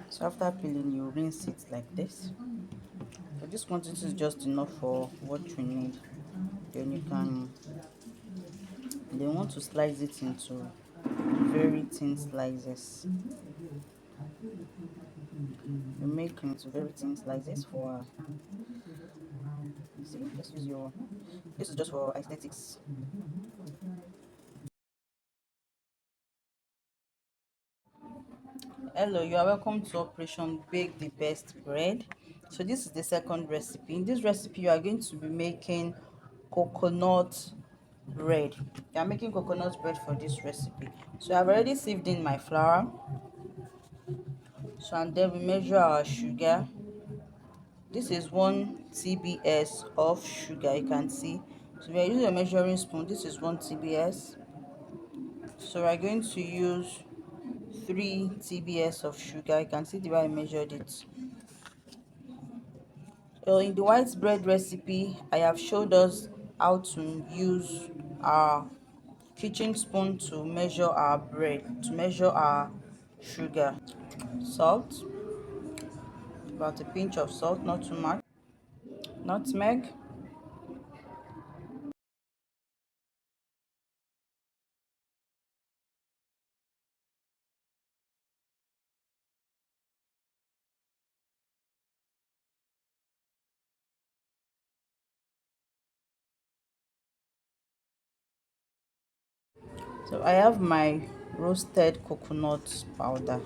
So after peeling, you rinse it like this. So this quantity is just enough for what you need. Then you can want to slice it into very thin slices. You make into very thin slices for see, just use your this is just for aesthetics. Hello, you are welcome to Operation Bake the Best Bread. So this is the second recipe. In this recipe, you are going to be making coconut bread. You are making coconut bread for this recipe. So I've already sieved in my flour. So and then we measure our sugar. This is 1 tbs of sugar. You can see. So we are using a measuring spoon. This is 1 tbs. So we're going to use 3 tbs of sugar. You can see the way I measured it. So in the white bread recipe, I have showed us how to use our kitchen spoon to measure our bread, to measure our sugar. Salt, about a pinch of salt, not too much. Nutmeg, so I have my roasted coconut powder,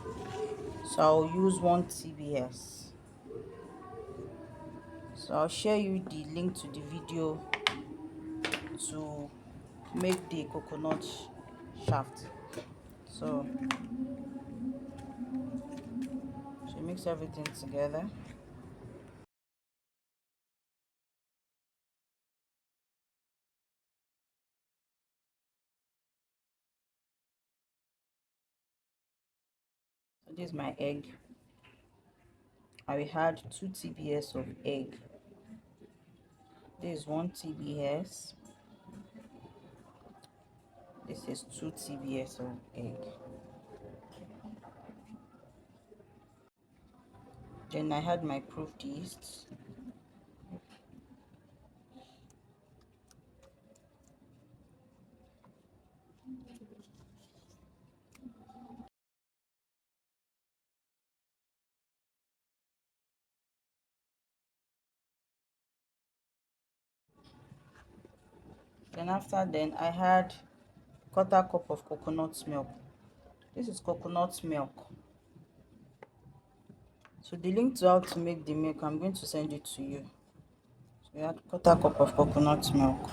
so I'll use 1 tbs. So I'll share you the link to the video to make the coconut shaft. So mix everything together. So this is my egg. I will add 2 tbs of egg. This is 1 tbs. This is 2 tbs of egg. Then I had my proofed yeast. Then I had quarter cup of coconut milk. This is coconut milk. So the link to how to make the milk, I'm going to send it to you. So we add quarter cup of coconut milk.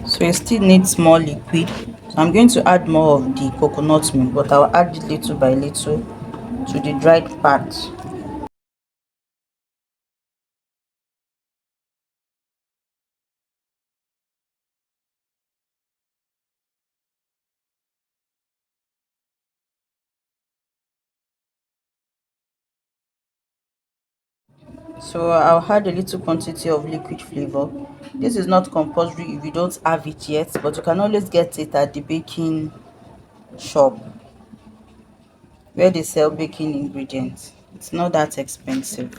So it still needs more liquid. So I'm going to add more of the coconut milk, but I'll add it little by little to the dried part. So I'll add a little quantity of liquid flavor. This is not compulsory if you don't have it yet, but you can always get it at the baking shop where they sell baking ingredients. It's not that expensive.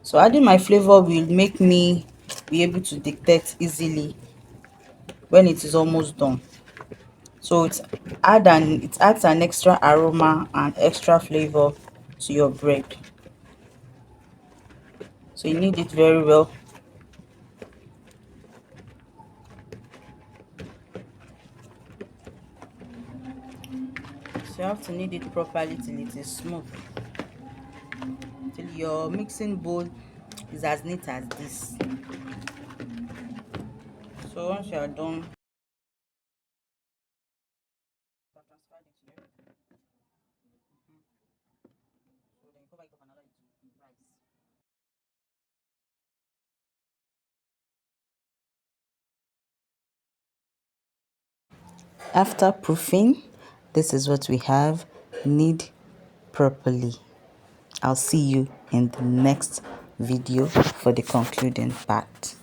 So adding my flavor will make me be able to detect easily when it is almost done. So it adds an extra aroma and extra flavor to your bread. So you knead it very well. So you have to knead it properly till it is smooth, till your mixing bowl is as neat as this. So once you are done, transfer it here. So then cover it up and allow it to rise. After proofing, this is what we have. Knead properly. I'll see you in the next video for the concluding part.